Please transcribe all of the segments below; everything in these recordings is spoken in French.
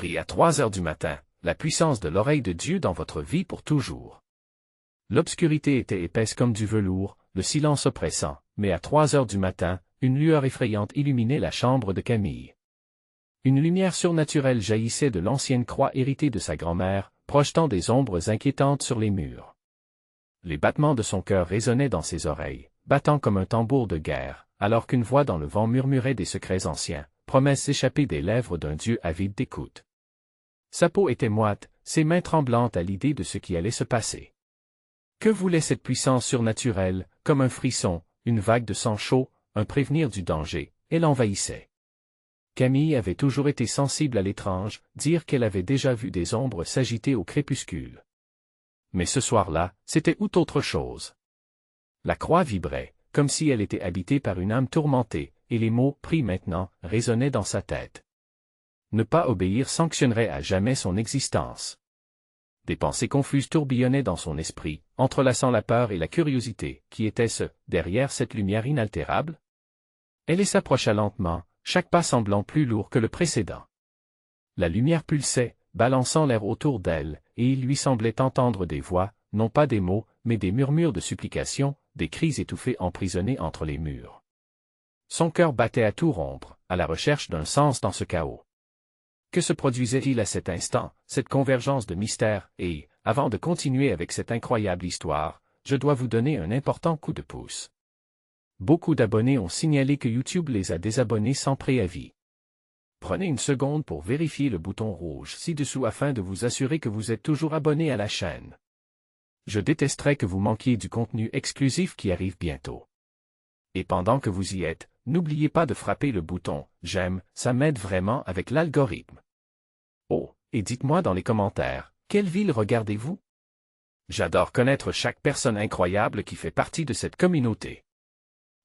Prie à 3 heures du matin, la puissance de l'oreille de Dieu dans votre vie pour toujours. L'obscurité était épaisse comme du velours, le silence oppressant, mais à 3 heures du matin, une lueur effrayante illuminait la chambre de Camille. Une lumière surnaturelle jaillissait de l'ancienne croix héritée de sa grand-mère, projetant des ombres inquiétantes sur les murs. Les battements de son cœur résonnaient dans ses oreilles, battant comme un tambour de guerre, alors qu'une voix dans le vent murmurait des secrets anciens, promesses échappées des lèvres d'un Dieu avide d'écoute. Sa peau était moite, ses mains tremblantes à l'idée de ce qui allait se passer. Que voulait cette puissance surnaturelle, comme un frisson, une vague de sang chaud, un prévenir du danger, elle l'envahissait. Camille avait toujours été sensible à l'étrange, dire qu'elle avait déjà vu des ombres s'agiter au crépuscule. Mais ce soir-là, c'était tout autre chose. La croix vibrait, comme si elle était habitée par une âme tourmentée, et les mots « prie maintenant » résonnaient dans sa tête. Ne pas obéir sanctionnerait à jamais son existence. Des pensées confuses tourbillonnaient dans son esprit, entrelaçant la peur et la curiosité. Qui était-ce, derrière cette lumière inaltérable? Elle s'approcha lentement, chaque pas semblant plus lourd que le précédent. La lumière pulsait, balançant l'air autour d'elle, et il lui semblait entendre des voix, non pas des mots, mais des murmures de supplication, des cris étouffés emprisonnés entre les murs. Son cœur battait à tout rompre, à la recherche d'un sens dans ce chaos. Que se produisait-il à cet instant, cette convergence de mystères, et, avant de continuer avec cette incroyable histoire, je dois vous donner un important coup de pouce. Beaucoup d'abonnés ont signalé que YouTube les a désabonnés sans préavis. Prenez une seconde pour vérifier le bouton rouge ci-dessous afin de vous assurer que vous êtes toujours abonné à la chaîne. Je détesterais que vous manquiez du contenu exclusif qui arrive bientôt. Et pendant que vous y êtes, n'oubliez pas de frapper le bouton « J'aime », ça m'aide vraiment avec l'algorithme. Oh, et dites-moi dans les commentaires, quelle ville regardez-vous? J'adore connaître chaque personne incroyable qui fait partie de cette communauté.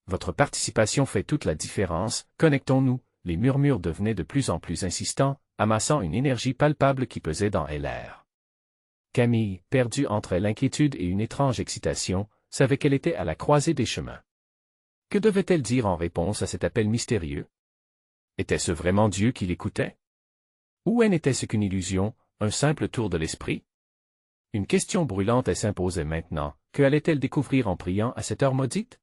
Votre participation fait toute la différence, connectons-nous, les murmures devenaient de plus en plus insistants, amassant une énergie palpable qui pesait dans l'air. Camille, perdue entre l'inquiétude et une étrange excitation, savait qu'elle était à la croisée des chemins. Que devait-elle dire en réponse à cet appel mystérieux? Était-ce vraiment Dieu qui l'écoutait? Ou n'était-ce qu'une illusion, un simple tour de l'esprit? Une question brûlante s'imposait maintenant, que allait-elle découvrir en priant à cette heure maudite?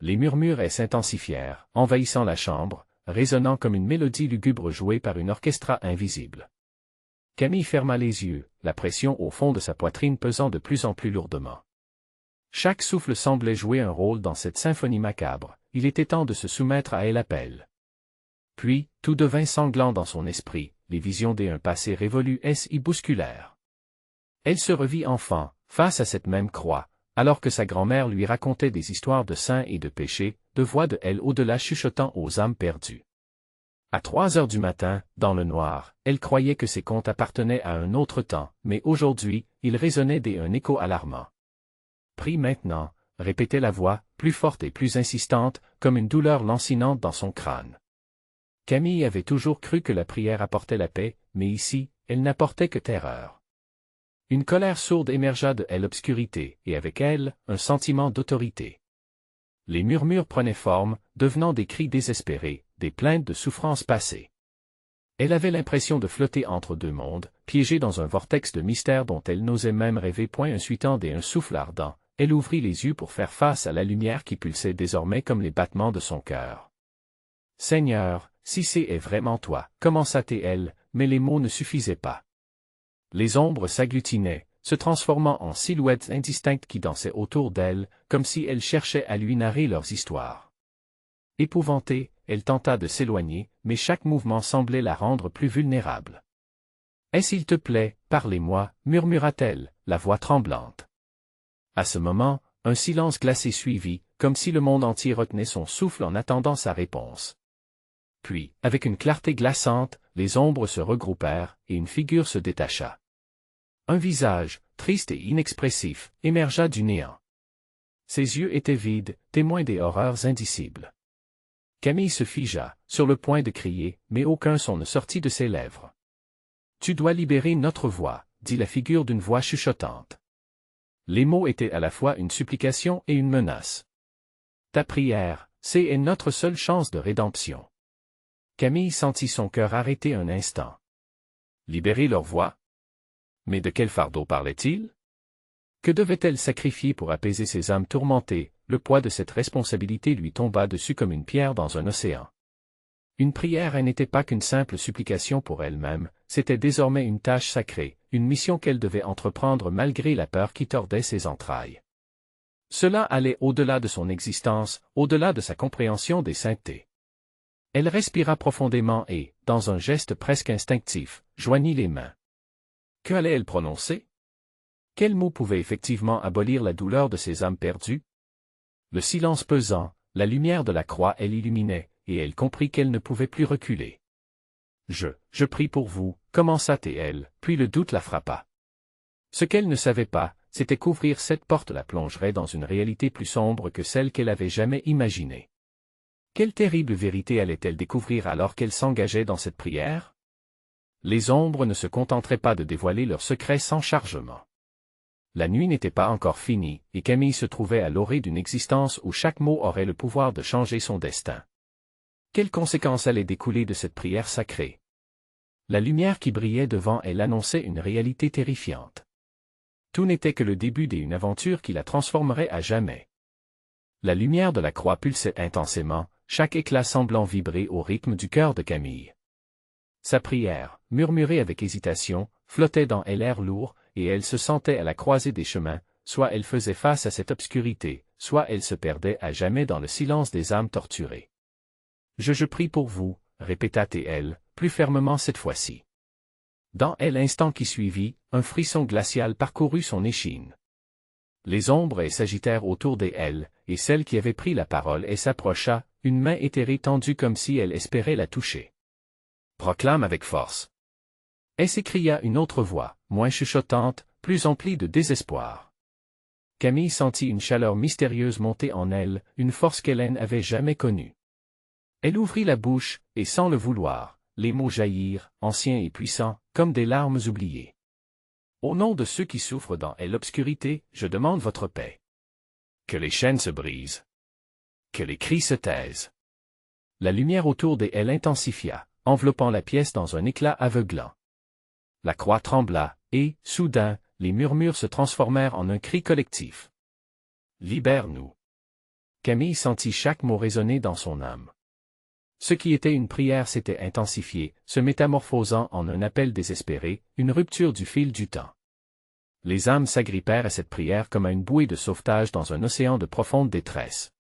Les murmures s'intensifièrent, envahissant la chambre, résonnant comme une mélodie lugubre jouée par une orchestra invisible. Camille ferma les yeux, la pression au fond de sa poitrine pesant de plus en plus lourdement. Chaque souffle semblait jouer un rôle dans cette symphonie macabre, il était temps de se soumettre à l'appel. Puis, tout devint sanglant dans son esprit, les visions d'un passé révolu y bousculèrent. Elle se revit enfant, face à cette même croix, alors que sa grand-mère lui racontait des histoires de saints et de péchés, de voix de elle au-delà chuchotant aux âmes perdues. À 3 heures du matin, dans le noir, elle croyait que ces contes appartenaient à un autre temps, mais aujourd'hui, ils résonnaient d'un écho alarmant. Prie maintenant, répétait la voix, plus forte et plus insistante, comme une douleur lancinante dans son crâne. Camille avait toujours cru que la prière apportait la paix, mais ici, elle n'apportait que terreur. Une colère sourde émergea de l'obscurité, et avec elle, un sentiment d'autorité. Les murmures prenaient forme, devenant des cris désespérés, des plaintes de souffrances passées. Elle avait l'impression de flotter entre deux mondes, piégée dans un vortex de mystère dont elle n'osait même rêver point un suitant et un souffle ardent. Elle ouvrit les yeux pour faire face à la lumière qui pulsait désormais comme les battements de son cœur. « Seigneur, si c'est vraiment toi, commença-t-elle, mais les mots ne suffisaient pas. Les ombres s'agglutinaient, se transformant en silhouettes indistinctes qui dansaient autour d'elle, comme si elles cherchaient à lui narrer leurs histoires. Épouvantée, elle tenta de s'éloigner, mais chaque mouvement semblait la rendre plus vulnérable. « S'il te plaît, parlez-moi, murmura-t-elle, la voix tremblante. À ce moment, un silence glacé suivit, comme si le monde entier retenait son souffle en attendant sa réponse. Puis, avec une clarté glaçante, les ombres se regroupèrent, et une figure se détacha. Un visage, triste et inexpressif, émergea du néant. Ses yeux étaient vides, témoins des horreurs indicibles. Camille se figea, sur le point de crier, mais aucun son ne sortit de ses lèvres. « Tu dois libérer notre voix, » dit la figure d'une voix chuchotante. Les mots étaient à la fois une supplication et une menace. « Ta prière, c'est notre seule chance de rédemption. » Camille sentit son cœur arrêter un instant. Libérer leur voix? Mais de quel fardeau parlait-il? Que devait-elle sacrifier pour apaiser ces âmes tourmentées? Le poids de cette responsabilité lui tomba dessus comme une pierre dans un océan. Une prière n'était pas qu'une simple supplication pour elle-même, c'était désormais une tâche sacrée, une mission qu'elle devait entreprendre malgré la peur qui tordait ses entrailles. Cela allait au-delà de son existence, au-delà de sa compréhension des saintetés. Elle respira profondément et, dans un geste presque instinctif, joignit les mains. Que allait-elle prononcer? Quel mot pouvait effectivement abolir la douleur de ces âmes perdues? Le silence pesant, la lumière de la croix elle illuminait, et elle comprit qu'elle ne pouvait plus reculer. Je prie pour vous, commença-t-elle, puis le doute la frappa. Ce qu'elle ne savait pas, c'était qu'ouvrir cette porte la plongerait dans une réalité plus sombre que celle qu'elle avait jamais imaginée. Quelle terrible vérité allait-elle découvrir alors qu'elle s'engageait dans cette prière? Les ombres ne se contenteraient pas de dévoiler leurs secrets sans chargement. La nuit n'était pas encore finie, et Camille se trouvait à l'orée d'une existence où chaque mot aurait le pouvoir de changer son destin. Quelles conséquences allaient découler de cette prière sacrée? La lumière qui brillait devant elle annonçait une réalité terrifiante. Tout n'était que le début d'une aventure qui la transformerait à jamais. La lumière de la croix pulsait intensément, chaque éclat semblant vibrer au rythme du cœur de Camille. Sa prière, murmurée avec hésitation, flottait dans l'air lourd, et elle se sentait à la croisée des chemins, soit elle faisait face à cette obscurité, soit elle se perdait à jamais dans le silence des âmes torturées. Je prie pour vous, répéta-t-elle, plus fermement cette fois-ci. Dans l'instant qui suivit, un frisson glacial parcourut son échine. Les ombres s'agitèrent autour d'elle, et celle qui avait pris la parole s'approcha, une main éthérée tendue comme si elle espérait la toucher. Proclame avec force. S'écria une autre voix, moins chuchotante, plus emplie de désespoir. Camille sentit une chaleur mystérieuse monter en elle, une force qu'elle n'avait jamais connue. Elle ouvrit la bouche, et sans le vouloir, les mots jaillirent, anciens et puissants, comme des larmes oubliées. Au nom de ceux qui souffrent dans l'obscurité, je demande votre paix. Que les chaînes se brisent. Que les cris se taisent. La lumière autour d'elle intensifia, enveloppant la pièce dans un éclat aveuglant. La croix trembla, et, soudain, les murmures se transformèrent en un cri collectif. Libère-nous. Camille sentit chaque mot résonner dans son âme. Ce qui était une prière s'était intensifié, se métamorphosant en un appel désespéré, une rupture du fil du temps. Les âmes s'agrippèrent à cette prière comme à une bouée de sauvetage dans un océan de profonde détresse.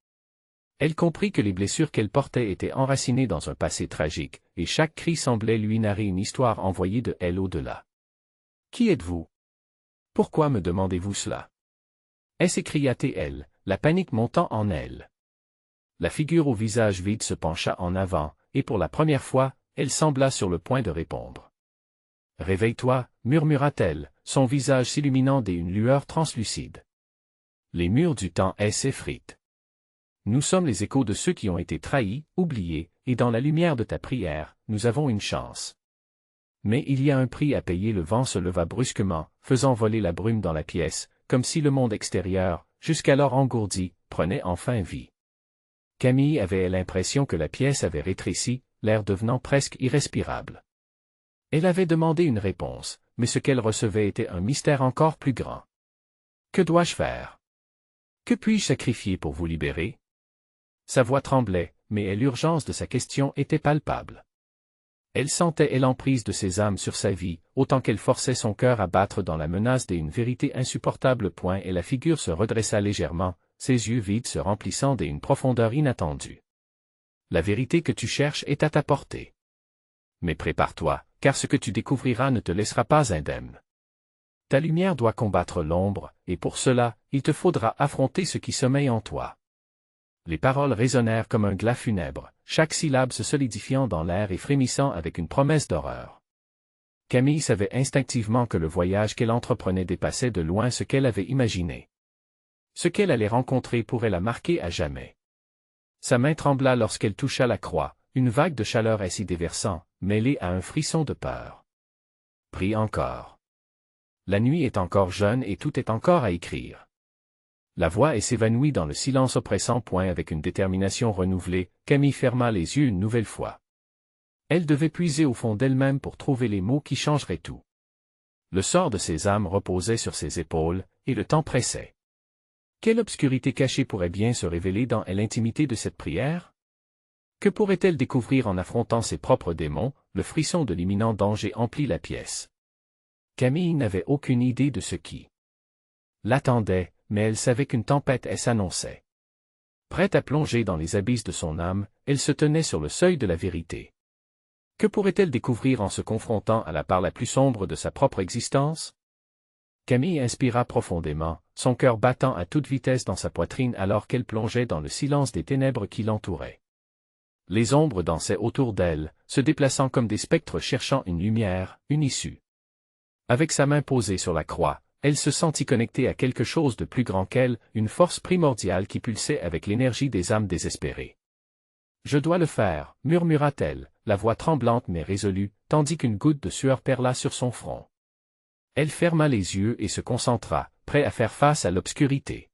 Elle comprit que les blessures qu'elle portait étaient enracinées dans un passé tragique, et chaque cri semblait lui narrer une histoire envoyée de elle au-delà. Qui êtes-vous? Pourquoi me demandez-vous cela? S'écria-t-elle, la panique montant en elle. La figure au visage vide se pencha en avant, et pour la première fois, elle sembla sur le point de répondre. Réveille-toi, murmura-t-elle, son visage s'illuminant d'une lueur translucide. Les murs du temps s'effritent. Nous sommes les échos de ceux qui ont été trahis, oubliés, et dans la lumière de ta prière, nous avons une chance. Mais il y a un prix à payer. Le vent se leva brusquement, faisant voler la brume dans la pièce, comme si le monde extérieur, jusqu'alors engourdi, prenait enfin vie. Camille avait l'impression que la pièce avait rétréci, l'air devenant presque irrespirable. Elle avait demandé une réponse, mais ce qu'elle recevait était un mystère encore plus grand. Que dois-je faire? Que puis-je sacrifier pour vous libérer? Sa voix tremblait, mais l'urgence de sa question était palpable. Elle sentait l'emprise de ses âmes sur sa vie, autant qu'elle forçait son cœur à battre dans la menace d'une vérité insupportable. Et la figure se redressa légèrement, ses yeux vides se remplissant d'une profondeur inattendue. La vérité que tu cherches est à ta portée. Mais prépare-toi, car ce que tu découvriras ne te laissera pas indemne. Ta lumière doit combattre l'ombre, et pour cela, il te faudra affronter ce qui sommeille en toi. Les paroles résonnèrent comme un glas funèbre, chaque syllabe se solidifiant dans l'air et frémissant avec une promesse d'horreur. Camille savait instinctivement que le voyage qu'elle entreprenait dépassait de loin ce qu'elle avait imaginé. Ce qu'elle allait rencontrer pourrait la marquer à jamais. Sa main trembla lorsqu'elle toucha la croix, une vague de chaleur s'y déversant, mêlée à un frisson de peur. Prie encore. La nuit est encore jeune et tout est encore à écrire. La voix s'évanouit dans le silence oppressant. Avec une détermination renouvelée, Camille ferma les yeux une nouvelle fois. Elle devait puiser au fond d'elle-même pour trouver les mots qui changeraient tout. Le sort de ces âmes reposait sur ses épaules, et le temps pressait. Quelle obscurité cachée pourrait bien se révéler dans l'intimité de cette prière? Que pourrait-elle découvrir en affrontant ses propres démons? Le frisson de l'imminent danger emplit la pièce. Camille n'avait aucune idée de ce qui l'attendait, mais elle savait qu'une tempête s'annonçait. Prête à plonger dans les abysses de son âme, elle se tenait sur le seuil de la vérité. Que pourrait-elle découvrir en se confrontant à la part la plus sombre de sa propre existence? Camille inspira profondément, son cœur battant à toute vitesse dans sa poitrine alors qu'elle plongeait dans le silence des ténèbres qui l'entouraient. Les ombres dansaient autour d'elle, se déplaçant comme des spectres cherchant une lumière, une issue. Avec sa main posée sur la croix, elle se sentit connectée à quelque chose de plus grand qu'elle, une force primordiale qui pulsait avec l'énergie des âmes désespérées. « Je dois le faire », murmura-t-elle, la voix tremblante mais résolue, tandis qu'une goutte de sueur perla sur son front. Elle ferma les yeux et se concentra, prête à faire face à l'obscurité.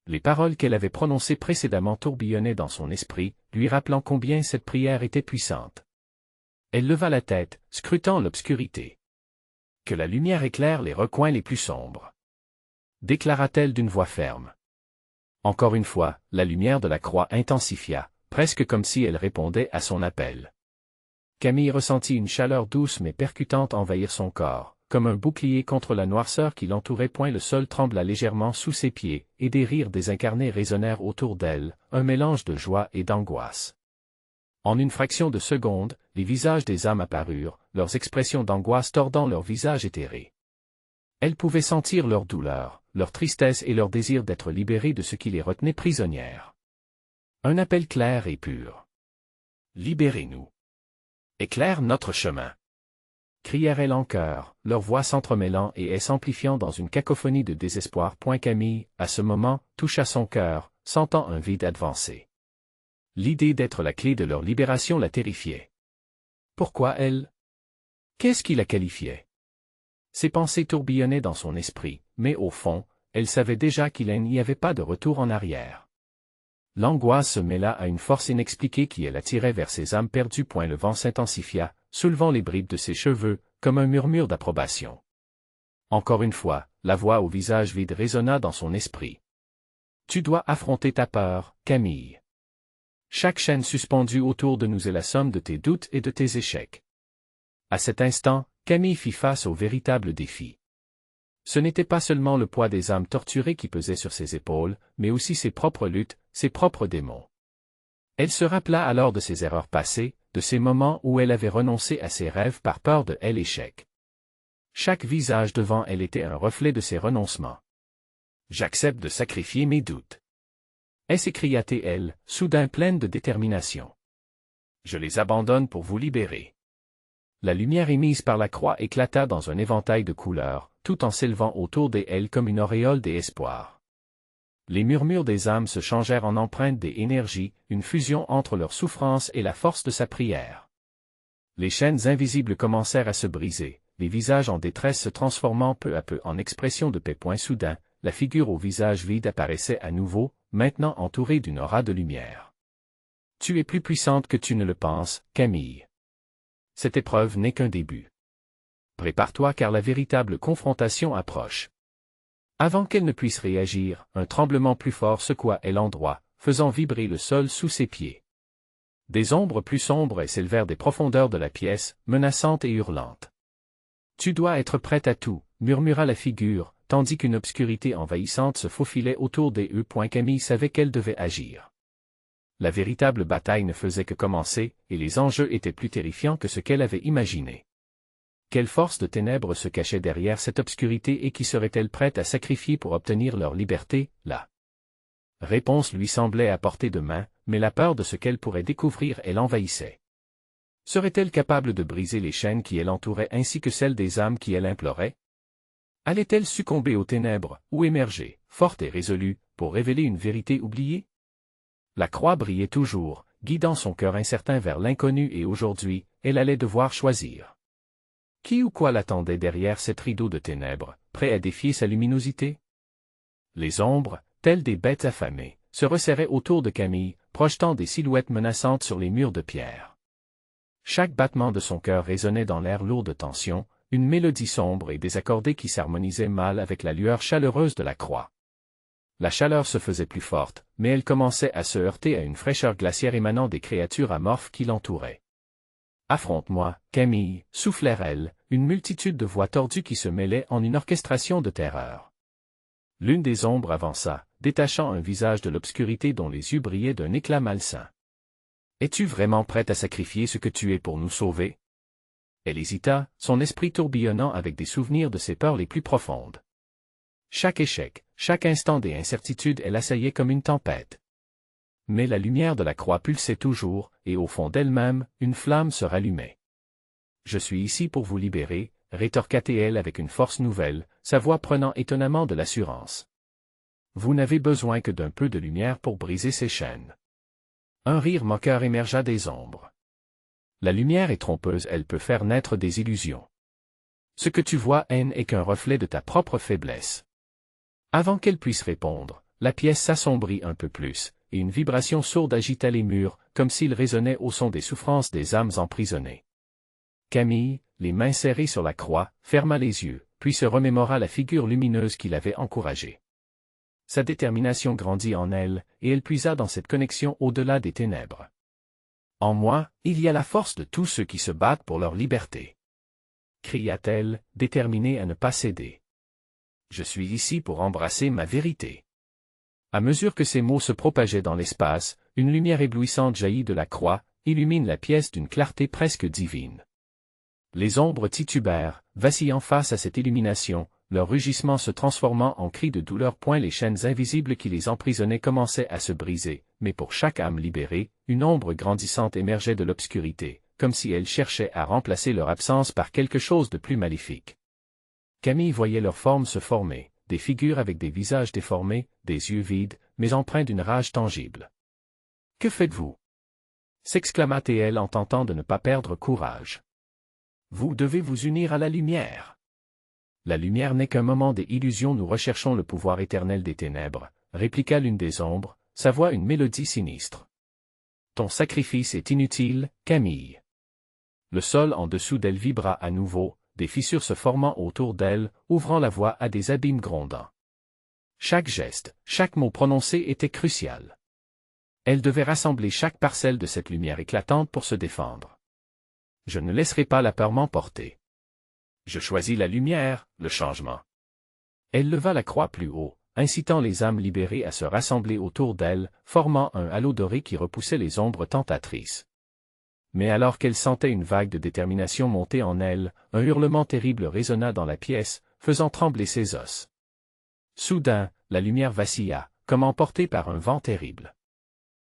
Les paroles qu'elle avait prononcées précédemment tourbillonnaient dans son esprit, lui rappelant combien cette prière était puissante. Elle leva la tête, scrutant l'obscurité. « Que la lumière éclaire les recoins les plus sombres », déclara-t-elle d'une voix ferme. Encore une fois, la lumière de la croix intensifia, presque comme si elle répondait à son appel. Camille ressentit une chaleur douce mais percutante envahir son corps, comme un bouclier contre la noirceur qui l'entourait. Le sol trembla légèrement sous ses pieds, et des rires désincarnés résonnèrent autour d'elle, un mélange de joie et d'angoisse. En une fraction de seconde, les visages des âmes apparurent, leurs expressions d'angoisse tordant leurs visages éthérés. Elle pouvait sentir leur douleur, leur tristesse et leur désir d'être libérées de ce qui les retenait prisonnières. Un appel clair et pur. « Libérez-nous. Éclaire notre chemin. » crièrent-elles en chœur, leur voix s'entremêlant et s'amplifiant dans une cacophonie de désespoir. Camille, à ce moment, toucha son cœur, sentant un vide avancer. L'idée d'être la clé de leur libération la terrifiait. Pourquoi elle? Qu'est-ce qui la qualifiait? Ses pensées tourbillonnaient dans son esprit, mais au fond, elle savait déjà qu'il n'y avait pas de retour en arrière. L'angoisse se mêla à une force inexpliquée qui la attirait vers ses âmes perdues. Le vent s'intensifia, soulevant les bribes de ses cheveux, comme un murmure d'approbation. Encore une fois, la voix au visage vide résonna dans son esprit. « Tu dois affronter ta peur, Camille. Chaque chaîne suspendue autour de nous est la somme de tes doutes et de tes échecs. » À cet instant, Camille fit face au véritable défi. Ce n'était pas seulement le poids des âmes torturées qui pesait sur ses épaules, mais aussi ses propres luttes, ses propres démons. Elle se rappela alors de ses erreurs passées, de ces moments où elle avait renoncé à ses rêves par peur de l'échec. Chaque visage devant elle était un reflet de ses renoncements. « J'accepte de sacrifier mes doutes. » s'écria-t-elle, soudain pleine de détermination. « Je les abandonne pour vous libérer. » La lumière émise par la croix éclata dans un éventail de couleurs, tout en s'élevant autour d'elle comme une auréole d'espoir. Les murmures des âmes se changèrent en empreintes des énergies, une fusion entre leur souffrance et la force de sa prière. Les chaînes invisibles commencèrent à se briser, les visages en détresse se transformant peu à peu en expressions de paix. Soudain, la figure au visage vide apparaissait à nouveau, maintenant entourée d'une aura de lumière. « Tu es plus puissante que tu ne le penses, Camille. Cette épreuve n'est qu'un début. Prépare-toi car la véritable confrontation approche. » Avant qu'elle ne puisse réagir, un tremblement plus fort secoua l'endroit, faisant vibrer le sol sous ses pieds. Des ombres plus sombres s'élevèrent des profondeurs de la pièce, menaçantes et hurlantes. « Tu dois être prête à tout, » murmura la figure, tandis qu'une obscurité envahissante se faufilait autour d'eux. Camille savait qu'elle devait agir. La véritable bataille ne faisait que commencer, et les enjeux étaient plus terrifiants que ce qu'elle avait imaginé. Quelle force de ténèbres se cachait derrière cette obscurité et qui serait-elle prête à sacrifier pour obtenir leur liberté? La réponse lui semblait à portée de main, mais la peur de ce qu'elle pourrait découvrir l'envahissait. Serait-elle capable de briser les chaînes qui l'entouraient ainsi que celles des âmes qui l'imploraient? Allait-elle succomber aux ténèbres, ou émerger, forte et résolue, pour révéler une vérité oubliée? La croix brillait toujours, guidant son cœur incertain vers l'inconnu et aujourd'hui, elle allait devoir choisir. Qui ou quoi l'attendait derrière cet rideau de ténèbres, prêt à défier sa luminosité? Les ombres, telles des bêtes affamées, se resserraient autour de Camille, projetant des silhouettes menaçantes sur les murs de pierre. Chaque battement de son cœur résonnait dans l'air lourd de tension, une mélodie sombre et désaccordée qui s'harmonisait mal avec la lueur chaleureuse de la croix. La chaleur se faisait plus forte, mais elle commençait à se heurter à une fraîcheur glaciaire émanant des créatures amorphes qui l'entouraient. « Affronte-moi, Camille » soufflèrent-elles, une multitude de voix tordues qui se mêlaient en une orchestration de terreur. L'une des ombres avança, détachant un visage de l'obscurité dont les yeux brillaient d'un éclat malsain. « Es-tu vraiment prête à sacrifier ce que tu es pour nous sauver ?» Elle hésita, son esprit tourbillonnant avec des souvenirs de ses peurs les plus profondes. Chaque échec, chaque instant des incertitudes elle assaillait comme une tempête. Mais la lumière de la croix pulsait toujours, et au fond d'elle-même, une flamme se rallumait. « Je suis ici pour vous libérer », rétorqua-t-elle avec une force nouvelle, sa voix prenant étonnamment de l'assurance. « Vous n'avez besoin que d'un peu de lumière pour briser ces chaînes. » Un rire moqueur émergea des ombres. « La lumière est trompeuse, elle peut faire naître des illusions. Ce que tu vois, haine, est qu'un reflet de ta propre faiblesse. » Avant qu'elle puisse répondre, la pièce s'assombrit un peu plus, et une vibration sourde agita les murs, comme s'ils résonnaient au son des souffrances des âmes emprisonnées. Camille, les mains serrées sur la croix, ferma les yeux, puis se remémora la figure lumineuse qui l'avait encouragée. Sa détermination grandit en elle, et elle puisa dans cette connexion au-delà des ténèbres. « En moi, il y a la force de tous ceux qui se battent pour leur liberté. » cria-t-elle, déterminée à ne pas céder. « Je suis ici pour embrasser ma vérité. » À mesure que ces mots se propageaient dans l'espace, une lumière éblouissante jaillit de la croix, illumine la pièce d'une clarté presque divine. Les ombres titubèrent, vacillant face à cette illumination, leurs rugissements se transformant en cris de douleur. Les chaînes invisibles qui les emprisonnaient commençaient à se briser, mais pour chaque âme libérée, une ombre grandissante émergeait de l'obscurité, comme si elle cherchait à remplacer leur absence par quelque chose de plus maléfique. Camille voyait leurs formes se former, des figures avec des visages déformés, des yeux vides, mais empreints d'une rage tangible. « Que faites-vous » s'exclama-t-elle en tentant de ne pas perdre courage. « Vous devez vous unir à la lumière. » « La lumière n'est qu'un moment des illusions, nous recherchons le pouvoir éternel des ténèbres, » répliqua l'une des ombres, sa voix une mélodie sinistre. « Ton sacrifice est inutile, Camille. » Le sol en dessous d'elle vibra à nouveau, des fissures se formant autour d'elle, ouvrant la voie à des abîmes grondants. Chaque geste, chaque mot prononcé était crucial. Elle devait rassembler chaque parcelle de cette lumière éclatante pour se défendre. « Je ne laisserai pas la peur m'emporter. Je choisis la lumière, le changement. » Elle leva la croix plus haut, incitant les âmes libérées à se rassembler autour d'elle, formant un halo doré qui repoussait les ombres tentatrices. Mais alors qu'elle sentait une vague de détermination monter en elle, un hurlement terrible résonna dans la pièce, faisant trembler ses os. Soudain, la lumière vacilla, comme emportée par un vent terrible.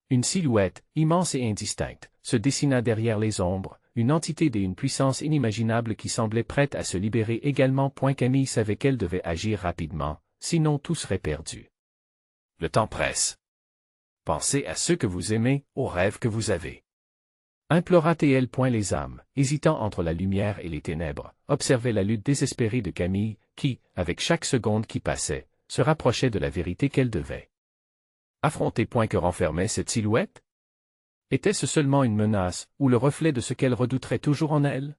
Une silhouette, immense et indistincte, se dessina derrière les ombres, une entité d'une puissance inimaginable qui semblait prête à se libérer également. Camille savait qu'elle devait agir rapidement, sinon tout serait perdu. Le temps presse. Pensez à ceux que vous aimez, aux rêves que vous avez. Implora-t-elle. Les âmes, hésitant entre la lumière et les ténèbres, observaient la lutte désespérée de Camille, qui, avec chaque seconde qui passait, se rapprochait de la vérité qu'elle devait affronter. Que renfermait cette silhouette? Était-ce seulement une menace, ou le reflet de ce qu'elle redouterait toujours en elle?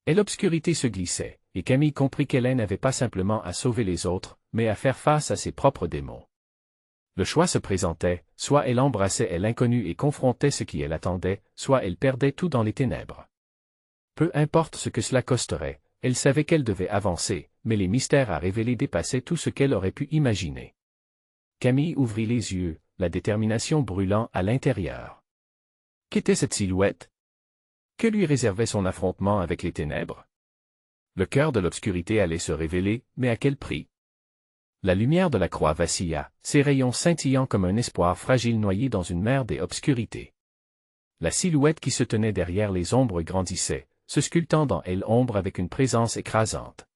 Et l'obscurité se glissait, et Camille comprit qu'elle n'avait pas simplement à sauver les autres, mais à faire face à ses propres démons. Le choix se présentait, soit elle embrassait l'inconnu et confrontait ce qui elle attendait, soit elle perdait tout dans les ténèbres. Peu importe ce que cela costerait, elle savait qu'elle devait avancer, mais les mystères à révéler dépassaient tout ce qu'elle aurait pu imaginer. Camille ouvrit les yeux, la détermination brûlant à l'intérieur. Qu'était cette silhouette? Que lui réservait son affrontement avec les ténèbres? Le cœur de l'obscurité allait se révéler, mais à quel prix? La lumière de la croix vacilla, ses rayons scintillant comme un espoir fragile noyé dans une mer des obscurités. La silhouette qui se tenait derrière les ombres grandissait, se sculptant dans elle ombre avec une présence écrasante.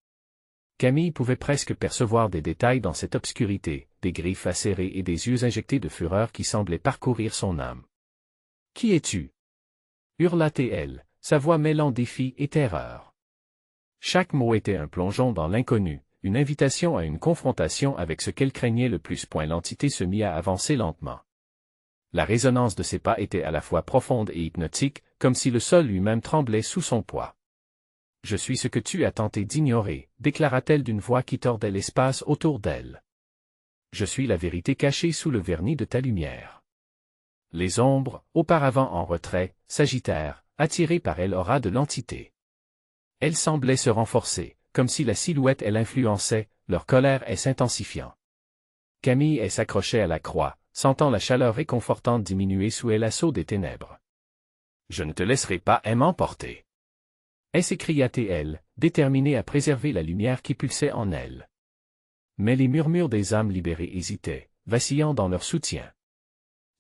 Camille pouvait presque percevoir des détails dans cette obscurité, des griffes acérées et des yeux injectés de fureur qui semblaient parcourir son âme. « Qui es-tu » hurla-t-elle, sa voix mêlant défi et terreur. Chaque mot était un plongeon dans l'inconnu, une invitation à une confrontation avec ce qu'elle craignait le plus. L'entité se mit à avancer lentement. La résonance de ses pas était à la fois profonde et hypnotique, comme si le sol lui-même tremblait sous son poids. « Je suis ce que tu as tenté d'ignorer, déclara-t-elle d'une voix qui tordait l'espace autour d'elle. Je suis la vérité cachée sous le vernis de ta lumière. » Les ombres, auparavant en retrait, s'agitèrent, attirées par l'aura de l'entité. Elle semblait se renforcer, comme si la silhouette l'influençait, leur colère s'intensifiant. Camille s'accrochait à la croix, sentant la chaleur réconfortante diminuer sous l'assaut des ténèbres. « Je ne te laisserai pas m'emporter. » s'écria-t-elle, déterminée à préserver la lumière qui pulsait en elle. Mais les murmures des âmes libérées hésitaient, vacillant dans leur soutien.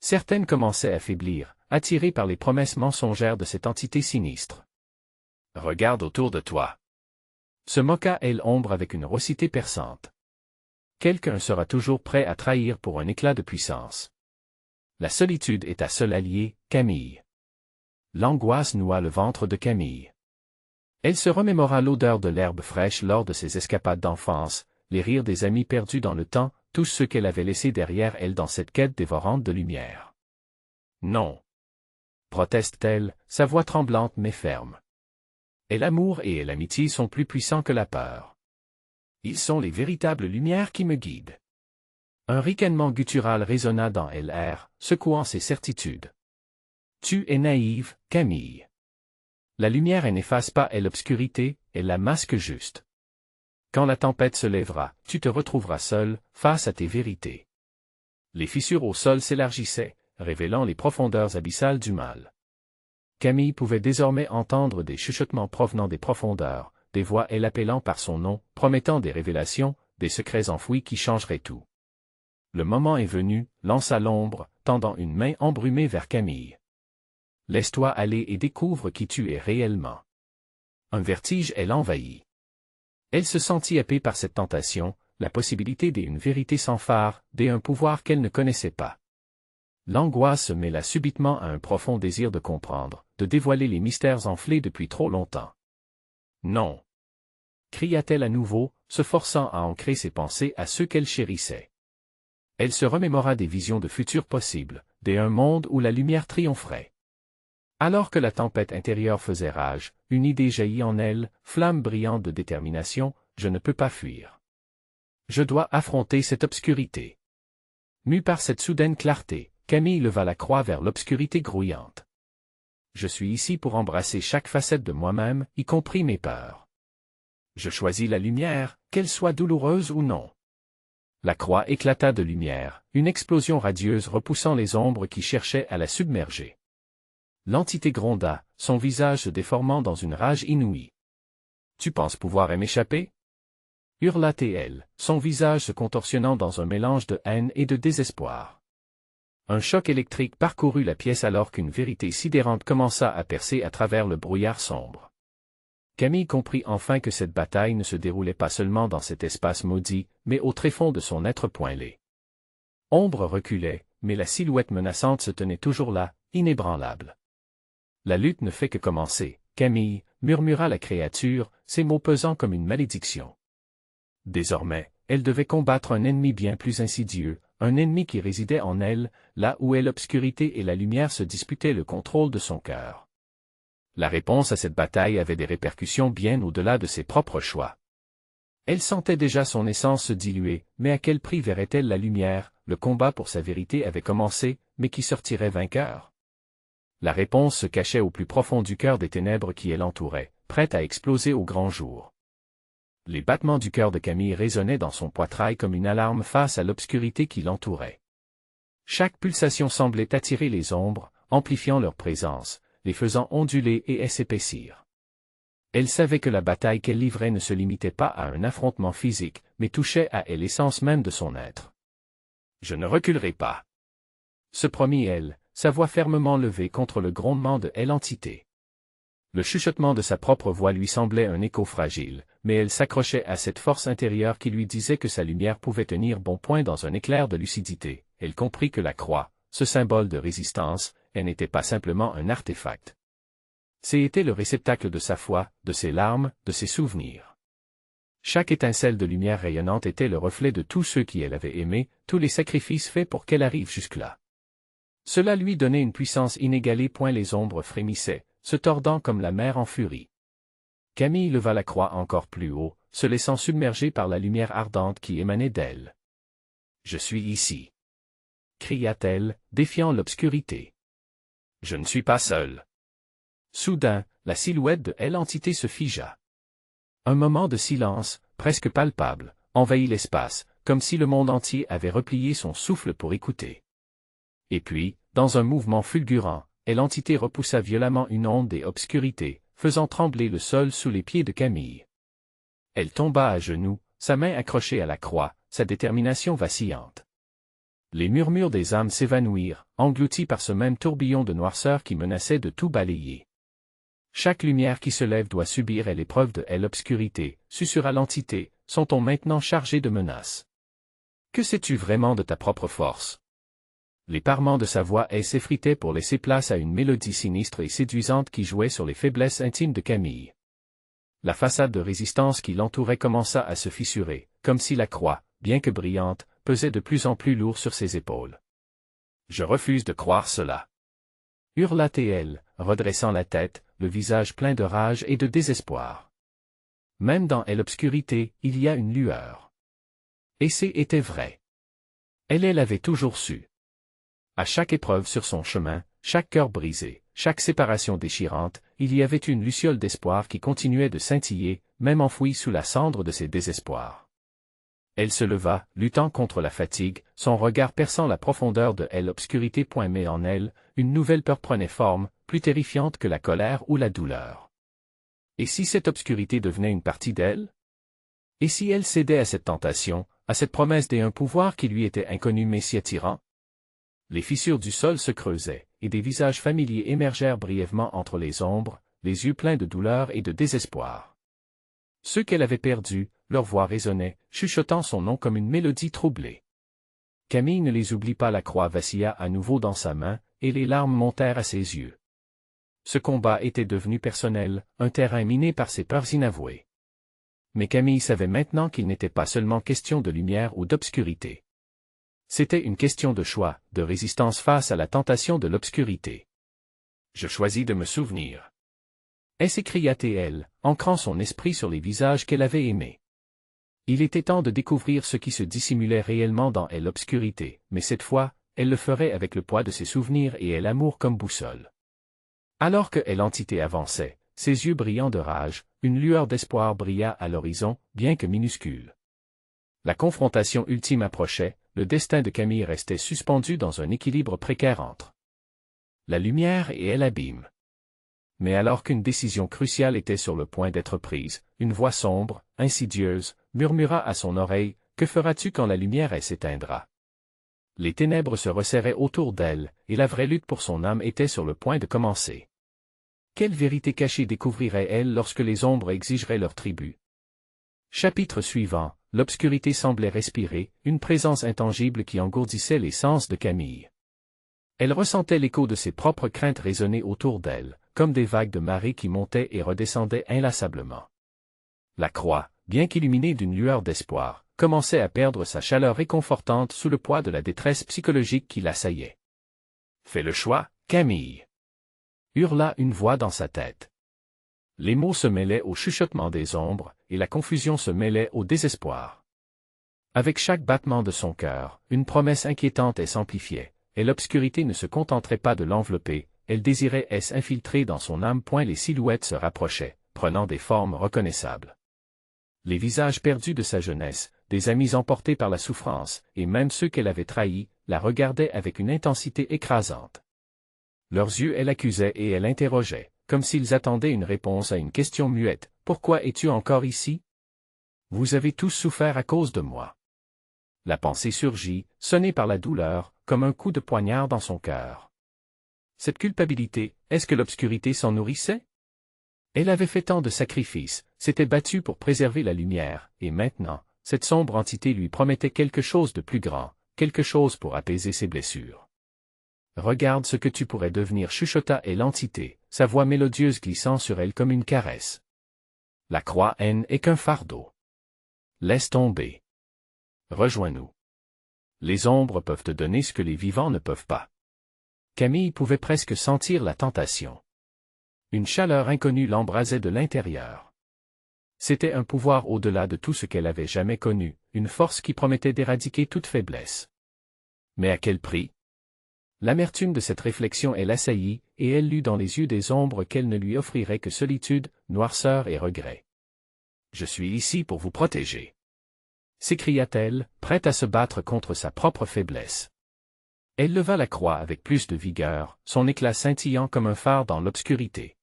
Certaines commençaient à faiblir, attirées par les promesses mensongères de cette entité sinistre. « Regarde autour de toi. » se moqua Ombre avec une raucité perçante. Quelqu'un sera toujours prêt à trahir pour un éclat de puissance. La solitude est ta seule alliée, Camille. L'angoisse noua le ventre de Camille. Elle se remémora l'odeur de l'herbe fraîche lors de ses escapades d'enfance, les rires des amis perdus dans le temps, tous ceux qu'elle avait laissés derrière elle dans cette quête dévorante de lumière. « Non !» proteste-t-elle, sa voix tremblante mais ferme. Et l'amour et l'amitié sont plus puissants que la peur. Ils sont les véritables lumières qui me guident. Un ricanement guttural résonna dans l'air, secouant ses certitudes. Tu es naïve, Camille. La lumière n'efface pas l'obscurité, elle la masque juste. Quand la tempête se lèvera, tu te retrouveras seul, face à tes vérités. Les fissures au sol s'élargissaient, révélant les profondeurs abyssales du mal. Camille pouvait désormais entendre des chuchotements provenant des profondeurs, des voix l'appelant par son nom, promettant des révélations, des secrets enfouis qui changeraient tout. Le moment est venu, lança l'ombre, tendant une main embrumée vers Camille. Laisse-toi aller et découvre qui tu es réellement. Un vertige l'envahit. Elle se sentit happée par cette tentation, la possibilité d'une vérité sans phare, d'un pouvoir qu'elle ne connaissait pas. L'angoisse se mêla subitement à un profond désir de comprendre, de dévoiler les mystères enflés depuis trop longtemps. Non! Cria-t-elle à nouveau, se forçant à ancrer ses pensées à ceux qu'elle chérissait. Elle se remémora des visions de futurs possibles, d'un monde où la lumière triompherait. Alors que la tempête intérieure faisait rage, une idée jaillit en elle, flamme brillante de détermination, je ne peux pas fuir. Je dois affronter cette obscurité. Mue par cette soudaine clarté, Camille leva la croix vers l'obscurité grouillante. Je suis ici pour embrasser chaque facette de moi-même, y compris mes peurs. Je choisis la lumière, qu'elle soit douloureuse ou non. La croix éclata de lumière, une explosion radieuse repoussant les ombres qui cherchaient à la submerger. L'entité gronda, son visage se déformant dans une rage inouïe. « Tu penses pouvoir m'échapper » hurla-t-elle, son visage se contorsionnant dans un mélange de haine et de désespoir. Un choc électrique parcourut la pièce alors qu'une vérité sidérante commença à percer à travers le brouillard sombre. Camille comprit enfin que cette bataille ne se déroulait pas seulement dans cet espace maudit, mais au tréfonds de son être poêlé. Ombre reculait, mais la silhouette menaçante se tenait toujours là, inébranlable. La lutte ne fait que commencer, Camille, murmura la créature, ses mots pesant comme une malédiction. Désormais, elle devait combattre un ennemi bien plus insidieux, un ennemi qui résidait en elle, là où l'obscurité et la lumière se disputaient le contrôle de son cœur. La réponse à cette bataille avait des répercussions bien au-delà de ses propres choix. Elle sentait déjà son essence se diluer, mais à quel prix verrait-elle la lumière? Le combat pour sa vérité avait commencé, mais qui sortirait vainqueur? La réponse se cachait au plus profond du cœur des ténèbres qui l'entouraient, prête à exploser au grand jour. Les battements du cœur de Camille résonnaient dans son poitrail comme une alarme face à l'obscurité qui l'entourait. Chaque pulsation semblait attirer les ombres, amplifiant leur présence, les faisant onduler et s'épaissir. Elle savait que la bataille qu'elle livrait ne se limitait pas à un affrontement physique, mais touchait à l'essence même de son être. « Je ne reculerai pas !» se promit elle, sa voix fermement levée contre le grondement de l'entité. Le chuchotement de sa propre voix lui semblait un écho fragile, mais elle s'accrochait à cette force intérieure qui lui disait que sa lumière pouvait tenir bon point dans un éclair de lucidité. Elle comprit que la croix, ce symbole de résistance, elle n'était pas simplement un artefact. C'était le réceptacle de sa foi, de ses larmes, de ses souvenirs. Chaque étincelle de lumière rayonnante était le reflet de tous ceux qui elle avait aimé, tous les sacrifices faits pour qu'elle arrive jusque-là. Cela lui donnait une puissance inégalée. Les ombres frémissaient, se tordant comme la mer en furie. Camille leva la croix encore plus haut, se laissant submerger par la lumière ardente qui émanait d'elle. « Je suis ici !» cria-t-elle, défiant l'obscurité. « Je ne suis pas seule. » Soudain, la silhouette de l'entité se figea. Un moment de silence, presque palpable, envahit l'espace, comme si le monde entier avait replié son souffle pour écouter. Et puis, dans un mouvement fulgurant, l'entité repoussa violemment une onde des obscurités, faisant trembler le sol sous les pieds de Camille. Elle tomba à genoux, sa main accrochée à la croix, sa détermination vacillante. Les murmures des âmes s'évanouirent, engloutis par ce même tourbillon de noirceur qui menaçait de tout balayer. Chaque lumière qui se lève doit subir l'épreuve de l'obscurité, susurra l'entité, son ton maintenant chargé de menaces. Que sais-tu vraiment de ta propre force? Les parements de sa voix s'effritaient pour laisser place à une mélodie sinistre et séduisante qui jouait sur les faiblesses intimes de Camille. La façade de résistance qui l'entourait commença à se fissurer, comme si la croix, bien que brillante, pesait de plus en plus lourd sur ses épaules. « Je refuse de croire cela !» hurla-t-elle, redressant la tête, le visage plein de rage et de désespoir. Même dans l'obscurité, il y a une lueur. Et c'était vrai. Elle l'avait toujours su. À chaque épreuve sur son chemin, chaque cœur brisé, chaque séparation déchirante, il y avait une luciole d'espoir qui continuait de scintiller, même enfouie sous la cendre de ses désespoirs. Elle se leva, luttant contre la fatigue, son regard perçant la profondeur de l'obscurité. Mais en elle, une nouvelle peur prenait forme, plus terrifiante que la colère ou la douleur. Et si cette obscurité devenait une partie d'elle? Et si elle cédait à cette tentation, à cette promesse d'un pouvoir qui lui était inconnu mais si attirant? Les fissures du sol se creusaient, et des visages familiers émergèrent brièvement entre les ombres, les yeux pleins de douleur et de désespoir. Ceux qu'elle avait perdus, leur voix résonnait, chuchotant son nom comme une mélodie troublée. Camille ne les oublie pas, la croix vacilla à nouveau dans sa main, et les larmes montèrent à ses yeux. Ce combat était devenu personnel, un terrain miné par ses peurs inavouées. Mais Camille savait maintenant qu'il n'était pas seulement question de lumière ou d'obscurité. C'était une question de choix, de résistance face à la tentation de l'obscurité. « Je choisis de me souvenir. » s'écria-t-elle, ancrant son esprit sur les visages qu'elle avait aimés. Il était temps de découvrir ce qui se dissimulait réellement dans l'obscurité, mais cette fois, elle le ferait avec le poids de ses souvenirs et l'amour comme boussole. Alors que l'entité avançait, ses yeux brillants de rage, une lueur d'espoir brilla à l'horizon, bien que minuscule. La confrontation ultime approchait, le destin de Camille restait suspendu dans un équilibre précaire entre la lumière et l'abîme. Mais alors qu'une décision cruciale était sur le point d'être prise, une voix sombre, insidieuse, murmura à son oreille, « Que feras-tu quand la lumière s'éteindra » Les ténèbres se resserraient autour d'elle, et la vraie lutte pour son âme était sur le point de commencer. Quelle vérité cachée découvrirait-elle lorsque les ombres exigeraient leur tribut? Chapitre suivant, l'obscurité semblait respirer, une présence intangible qui engourdissait les sens de Camille. Elle ressentait l'écho de ses propres craintes résonner autour d'elle, comme des vagues de marée qui montaient et redescendaient inlassablement. La croix, bien qu'illuminée d'une lueur d'espoir, commençait à perdre sa chaleur réconfortante sous le poids de la détresse psychologique qui l'assaillait. « Fais le choix, Camille !» hurla une voix dans sa tête. Les mots se mêlaient au chuchotement des ombres, et la confusion se mêlait au désespoir. Avec chaque battement de son cœur, une promesse inquiétante s'amplifiait, et l'obscurité ne se contenterait pas de l'envelopper, elle désirait s'infiltrer dans son âme. Les silhouettes se rapprochaient, prenant des formes reconnaissables. Les visages perdus de sa jeunesse, des amis emportés par la souffrance, et même ceux qu'elle avait trahis, la regardaient avec une intensité écrasante. Leurs yeux l'accusaient et elle interrogeait, comme s'ils attendaient une réponse à une question muette. « Pourquoi es-tu encore ici? Vous avez tous souffert à cause de moi. » La pensée surgit, sonnée par la douleur, comme un coup de poignard dans son cœur. Cette culpabilité, est-ce que l'obscurité s'en nourrissait? Elle avait fait tant de sacrifices, s'était battue pour préserver la lumière, et maintenant, cette sombre entité lui promettait quelque chose de plus grand, quelque chose pour apaiser ses blessures. « Regarde ce que tu pourrais devenir, » chuchota l'entité, sa voix mélodieuse glissant sur elle comme une caresse. « La croix est qu'un fardeau. Laisse tomber. Rejoins-nous. Les ombres peuvent te donner ce que les vivants ne peuvent pas. » Camille pouvait presque sentir la tentation. Une chaleur inconnue l'embrasait de l'intérieur. C'était un pouvoir au-delà de tout ce qu'elle avait jamais connu, une force qui promettait d'éradiquer toute faiblesse. Mais à quel prix? L'amertume de cette réflexion elle l'assaillit, et elle lut dans les yeux des ombres qu'elle ne lui offrirait que solitude, noirceur et regret. « Je suis ici pour vous protéger. » s'écria-t-elle, prête à se battre contre sa propre faiblesse. Elle leva la croix avec plus de vigueur, son éclat scintillant comme un phare dans l'obscurité.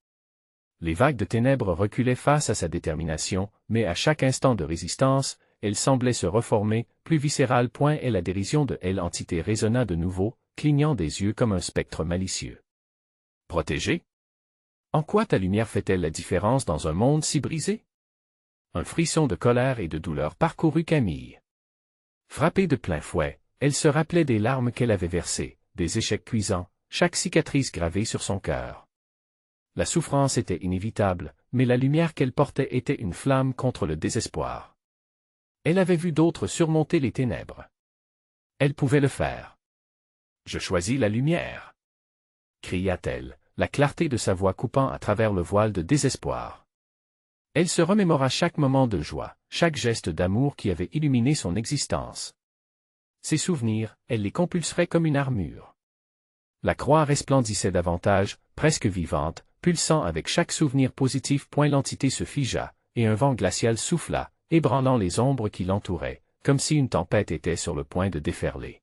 Les vagues de ténèbres reculaient face à sa détermination, mais à chaque instant de résistance, elle semblait se reformer, plus viscérale. Et la dérision de elle entité résonna de nouveau, clignant des yeux comme un spectre malicieux. Protégée? En quoi ta lumière fait-elle la différence dans un monde si brisé? Un frisson de colère et de douleur parcourut Camille. Frappée de plein fouet, elle se rappelait des larmes qu'elle avait versées, des échecs cuisants, chaque cicatrice gravée sur son cœur. La souffrance était inévitable, mais la lumière qu'elle portait était une flamme contre le désespoir. Elle avait vu d'autres surmonter les ténèbres. Elle pouvait le faire. « Je choisis la lumière !» cria-t-elle, la clarté de sa voix coupant à travers le voile de désespoir. Elle se remémora chaque moment de joie, chaque geste d'amour qui avait illuminé son existence. Ces souvenirs, elle les compulserait comme une armure. La croix resplendissait davantage, presque vivante, pulsant avec chaque souvenir positif. L'entité se figea, et un vent glacial souffla, ébranlant les ombres qui l'entouraient, comme si une tempête était sur le point de déferler.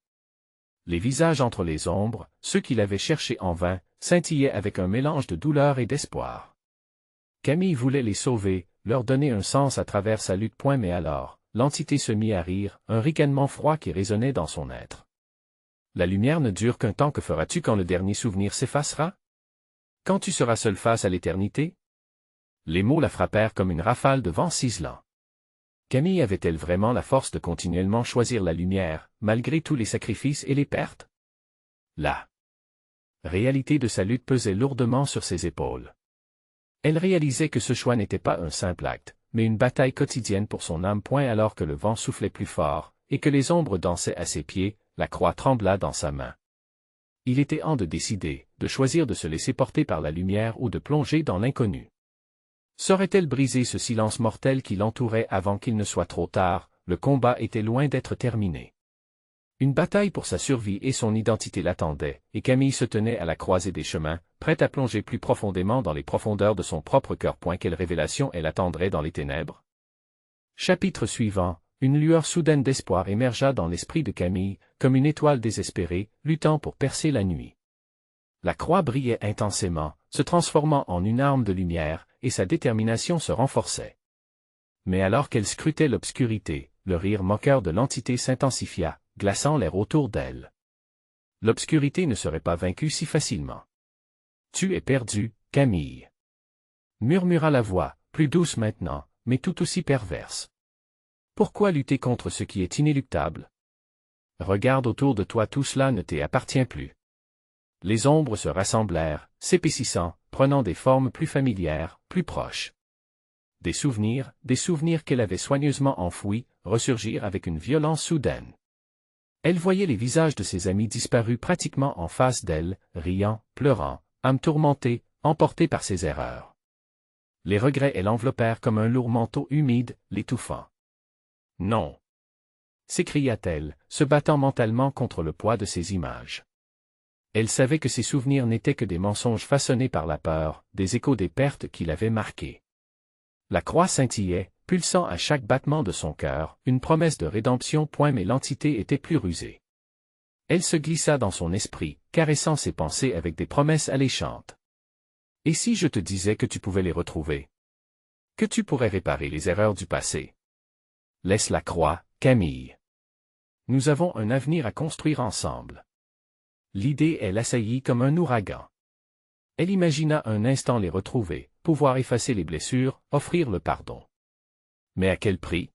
Les visages entre les ombres, ceux qui l'avaient cherché en vain, scintillaient avec un mélange de douleur et d'espoir. Camille voulait les sauver, leur donner un sens à travers sa lutte. Mais alors, l'entité se mit à rire, un ricanement froid qui résonnait dans son être. La lumière ne dure qu'un temps. Que feras-tu quand le dernier souvenir s'effacera? Quand tu seras seul face à l'éternité? Les mots la frappèrent comme une rafale de vent ciselant. Camille avait-elle vraiment la force de continuellement choisir la lumière, malgré tous les sacrifices et les pertes? La réalité de sa lutte pesait lourdement sur ses épaules. Elle réalisait que ce choix n'était pas un simple acte, mais une bataille quotidienne pour son âme. Alors que le vent soufflait plus fort, et que les ombres dansaient à ses pieds, la croix trembla dans sa main. Il était temps de décider, de choisir de se laisser porter par la lumière ou de plonger dans l'inconnu. Saurait-elle briser ce silence mortel qui l'entourait avant qu'il ne soit trop tard? Le combat était loin d'être terminé. Une bataille pour sa survie et son identité l'attendait, et Camille se tenait à la croisée des chemins, prête à plonger plus profondément dans les profondeurs de son propre cœur. Quelle révélation elle attendrait dans les ténèbres? Chapitre suivant, une lueur soudaine d'espoir émergea dans l'esprit de Camille, comme une étoile désespérée, luttant pour percer la nuit. La croix brillait intensément, se transformant en une arme de lumière, et sa détermination se renforçait. Mais alors qu'elle scrutait l'obscurité, le rire moqueur de l'entité s'intensifia, glaçant l'air autour d'elle. L'obscurité ne serait pas vaincue si facilement. « Tu es perdu, Camille. » murmura la voix, plus douce maintenant, mais tout aussi perverse. « Pourquoi lutter contre ce qui est inéluctable? Regarde autour de toi, tout cela ne t'appartient plus. » Les ombres se rassemblèrent, s'épaississant, prenant des formes plus familières, plus proches. Des souvenirs qu'elle avait soigneusement enfouis, ressurgirent avec une violence soudaine. Elle voyait les visages de ses amis disparus pratiquement en face d'elle, riant, pleurant, âme tourmentée, emportée par ses erreurs. Les regrets l'enveloppèrent comme un lourd manteau humide, l'étouffant. « Non !» s'écria-t-elle, se battant mentalement contre le poids de ces images. Elle savait que ces souvenirs n'étaient que des mensonges façonnés par la peur, des échos des pertes qui l'avaient marquée. La croix scintillait, pulsant à chaque battement de son cœur, une promesse de rédemption. Mais l'entité était plus rusée. Elle se glissa dans son esprit, caressant ses pensées avec des promesses alléchantes. « Et si je te disais que tu pouvais les retrouver? Que tu pourrais réparer les erreurs du passé? Laisse la croix, Camille. Nous avons un avenir à construire ensemble. » L'idée l'assaillit comme un ouragan. Elle imagina un instant les retrouver, pouvoir effacer les blessures, offrir le pardon. Mais à quel prix?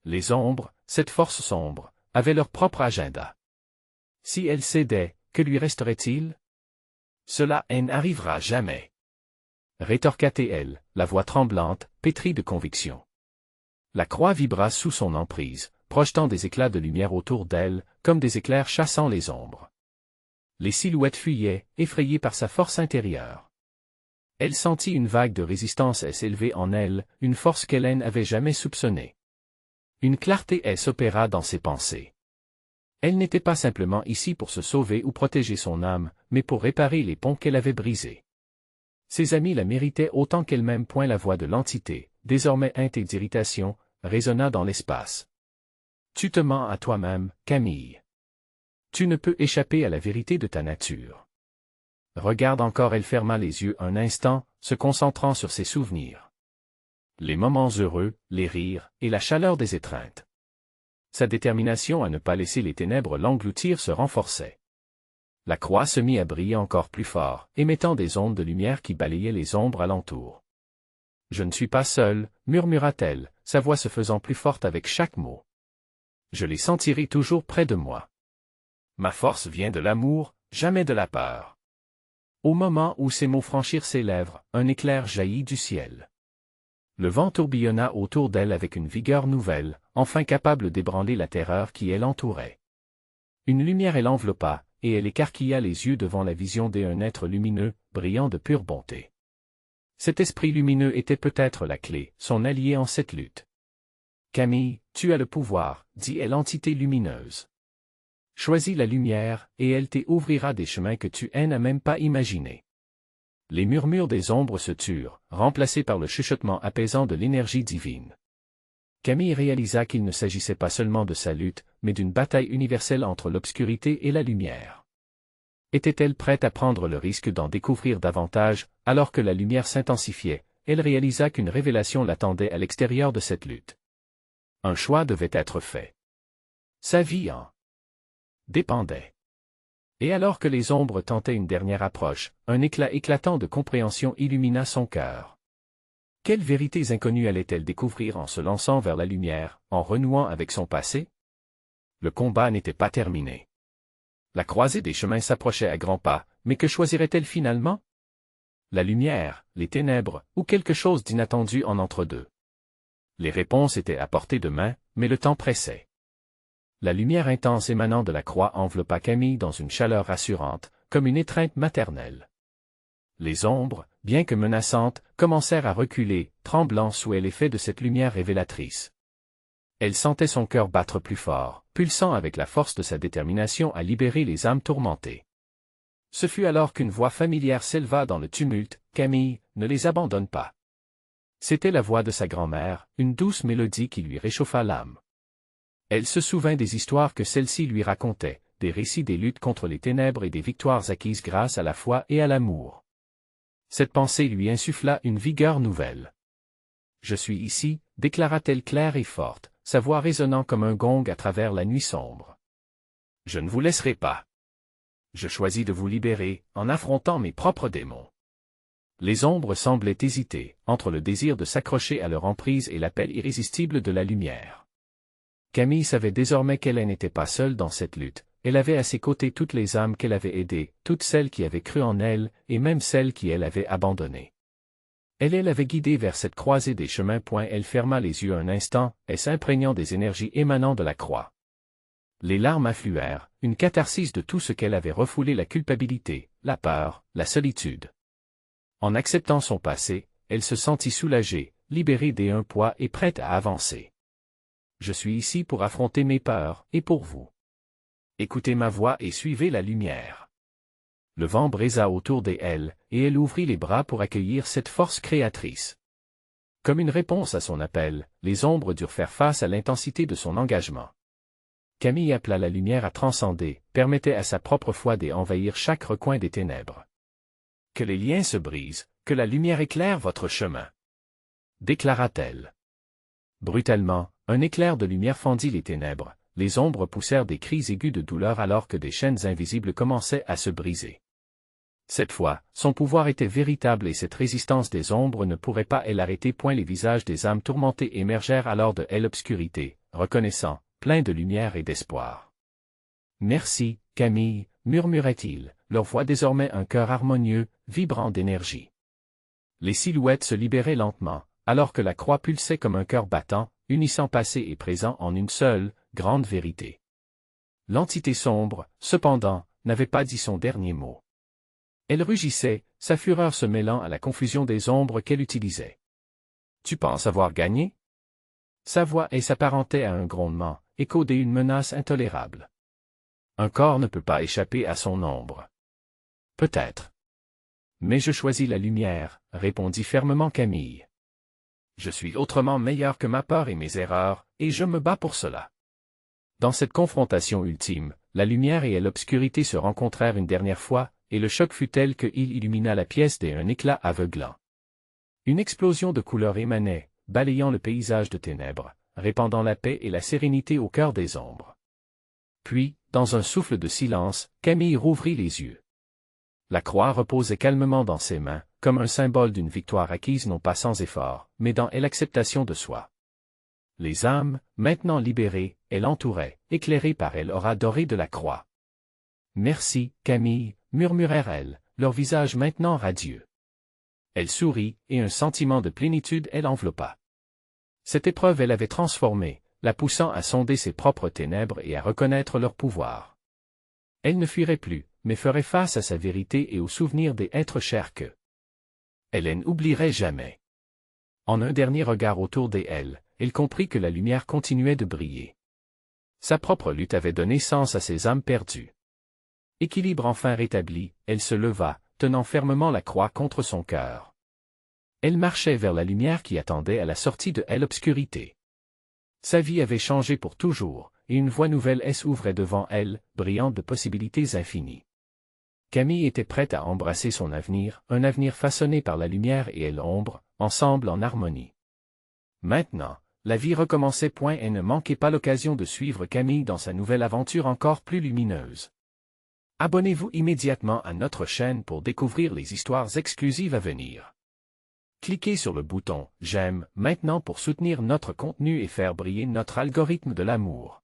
Les ombres, cette force sombre, avaient leur propre agenda. Si elle cédait, que lui resterait-il? Cela n'arrivera jamais. Rétorqua-t-elle, la voix tremblante, pétrie de conviction. La croix vibra sous son emprise, projetant des éclats de lumière autour d'elle, comme des éclairs chassant les ombres. Les silhouettes fuyaient, effrayées par sa force intérieure. Elle sentit une vague de résistance s'élever en elle, une force qu'elle n'avait jamais soupçonnée. Une clarté s'opéra dans ses pensées. Elle n'était pas simplement ici pour se sauver ou protéger son âme, mais pour réparer les ponts qu'elle avait brisés. Ses amis la méritaient autant qu'elle-même. La voix de l'entité, désormais teinte d'irritation, résonna dans l'espace. Tu te mens à toi-même, Camille. Tu ne peux échapper à la vérité de ta nature. Regarde encore. Elle ferma les yeux un instant, se concentrant sur ses souvenirs. Les moments heureux, les rires, et la chaleur des étreintes. Sa détermination à ne pas laisser les ténèbres l'engloutir se renforçait. La croix se mit à briller encore plus fort, émettant des ondes de lumière qui balayaient les ombres alentour. « Je ne suis pas seule, murmura-t-elle, sa voix se faisant plus forte avec chaque mot. Je les sentirai toujours près de moi. Ma force vient de l'amour, jamais de la peur. » Au moment où ces mots franchirent ses lèvres, un éclair jaillit du ciel. Le vent tourbillonna autour d'elle avec une vigueur nouvelle, enfin capable d'ébranler la terreur qui l'entourait. Une lumière l'enveloppa, et elle écarquilla les yeux devant la vision d'un être lumineux, brillant de pure bonté. Cet esprit lumineux était peut-être la clé, son allié en cette lutte. « Camille, tu as le pouvoir, dit l'entité lumineuse. Choisis la lumière, et elle t'ouvrira des chemins que tu n'as même pas imaginés. » Les murmures des ombres se turent, remplacés par le chuchotement apaisant de l'énergie divine. Camille réalisa qu'il ne s'agissait pas seulement de sa lutte, mais d'une bataille universelle entre l'obscurité et la lumière. Était-elle prête à prendre le risque d'en découvrir davantage, alors que la lumière s'intensifiait? Elle réalisa qu'une révélation l'attendait à l'extérieur de cette lutte. Un choix devait être fait. Sa vie en dépendait. Et alors que les ombres tentaient une dernière approche, un éclat éclatant de compréhension illumina son cœur. Quelles vérités inconnues allait-elle découvrir en se lançant vers la lumière, en renouant avec son passé? Le combat n'était pas terminé. La croisée des chemins s'approchait à grands pas, mais que choisirait-elle finalement? La lumière, les ténèbres, ou quelque chose d'inattendu en entre-deux? Les réponses étaient à portée de main, mais le temps pressait. La lumière intense émanant de la croix enveloppa Camille dans une chaleur rassurante, comme une étreinte maternelle. Les ombres, bien que menaçantes, commencèrent à reculer, tremblant sous l'effet de cette lumière révélatrice. Elle sentait son cœur battre plus fort, pulsant avec la force de sa détermination à libérer les âmes tourmentées. Ce fut alors qu'une voix familière s'éleva dans le tumulte, « Camille, ne les abandonne pas. » C'était la voix de sa grand-mère, une douce mélodie qui lui réchauffa l'âme. Elle se souvint des histoires que celle-ci lui racontait, des récits des luttes contre les ténèbres et des victoires acquises grâce à la foi et à l'amour. Cette pensée lui insuffla une vigueur nouvelle. « Je suis ici », déclara-t-elle claire et forte, sa voix résonnant comme un gong à travers la nuit sombre. « Je ne vous laisserai pas. Je choisis de vous libérer, en affrontant mes propres démons. » Les ombres semblaient hésiter, entre le désir de s'accrocher à leur emprise et l'appel irrésistible de la lumière. Camille savait désormais qu'elle n'était pas seule dans cette lutte. Elle avait à ses côtés toutes les âmes qu'elle avait aidées, toutes celles qui avaient cru en elle, et même celles qui elle avait abandonnées. Elle avait guidé vers cette croisée des chemins. Elle ferma les yeux un instant, s'imprégnant des énergies émanant de la croix. Les larmes affluèrent, une catharsis de tout ce qu'elle avait refoulé: la culpabilité, la peur, la solitude. En acceptant son passé, elle se sentit soulagée, libérée d'un poids et prête à avancer. Je suis ici pour affronter mes peurs, et pour vous. Écoutez ma voix et suivez la lumière. Le vent brisa autour d'elle, et elle ouvrit les bras pour accueillir cette force créatrice. Comme une réponse à son appel, les ombres durent faire face à l'intensité de son engagement. Camille appela la lumière à transcender, permettait à sa propre foi d'envahir chaque recoin des ténèbres. Que les liens se brisent, que la lumière éclaire votre chemin, déclara-t-elle. Brutalement, un éclair de lumière fendit les ténèbres, les ombres poussèrent des cris aigus de douleur alors que des chaînes invisibles commençaient à se briser. Cette fois, son pouvoir était véritable et cette résistance des ombres ne pourrait pas l'arrêter. Les visages des âmes tourmentées émergèrent alors de l'obscurité, reconnaissant, pleins de lumière et d'espoir. « Merci, Camille, murmurait-il, leur voix désormais un chœur harmonieux, vibrant d'énergie. Les silhouettes se libéraient lentement, alors que la croix pulsait comme un cœur battant, unissant passé et présent en une seule, grande vérité. L'entité sombre, cependant, n'avait pas dit son dernier mot. Elle rugissait, sa fureur se mêlant à la confusion des ombres qu'elle utilisait. « Tu penses avoir gagné ?» Sa voix s'apparentait à un grondement, écho d'une menace intolérable. Un corps ne peut pas échapper à son ombre. Peut-être. Mais je choisis la lumière, répondit fermement Camille. Je suis autrement meilleur que ma peur et mes erreurs, et je me bats pour cela. Dans cette confrontation ultime, la lumière et l'obscurité se rencontrèrent une dernière fois, et le choc fut tel qu'il illumina la pièce d'un éclat aveuglant. Une explosion de couleurs émanait, balayant le paysage de ténèbres, répandant la paix et la sérénité au cœur des ombres. Puis, dans un souffle de silence, Camille rouvrit les yeux. La croix reposait calmement dans ses mains, comme un symbole d'une victoire acquise non pas sans effort, mais dans l'acceptation de soi. Les âmes, maintenant libérées, elle entourait, éclairées par l'aura dorée de la croix. « Merci, Camille » murmurèrent-elles, leur visage maintenant radieux. Elle sourit, et un sentiment de plénitude l'enveloppa. Cette épreuve elle avait transformée, la poussant à sonder ses propres ténèbres et à reconnaître leur pouvoir. Elle ne fuirait plus, mais ferait face à sa vérité et au souvenir des êtres chers que elle n'oublierait jamais. En un dernier regard autour d'elle, elle comprit que la lumière continuait de briller. Sa propre lutte avait donné sens à ses âmes perdues. Équilibre enfin rétabli, elle se leva, tenant fermement la croix contre son cœur. Elle marchait vers la lumière qui attendait à la sortie de l'obscurité. Sa vie avait changé pour toujours, et une voie nouvelle s'ouvrait devant elle, brillante de possibilités infinies. Camille était prête à embrasser son avenir, un avenir façonné par la lumière et l'ombre, ensemble en harmonie. Maintenant, la vie recommençait point et ne manquait pas l'occasion de suivre Camille dans sa nouvelle aventure encore plus lumineuse. Abonnez-vous immédiatement à notre chaîne pour découvrir les histoires exclusives à venir. Cliquez sur le bouton « J'aime » maintenant pour soutenir notre contenu et faire briller notre algorithme de l'amour.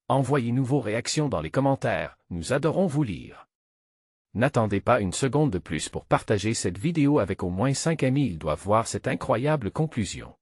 Envoyez-nous vos réactions dans les commentaires, nous adorons vous lire. N'attendez pas une seconde de plus pour partager cette vidéo avec au moins 5 amis, ils doivent voir cette incroyable conclusion.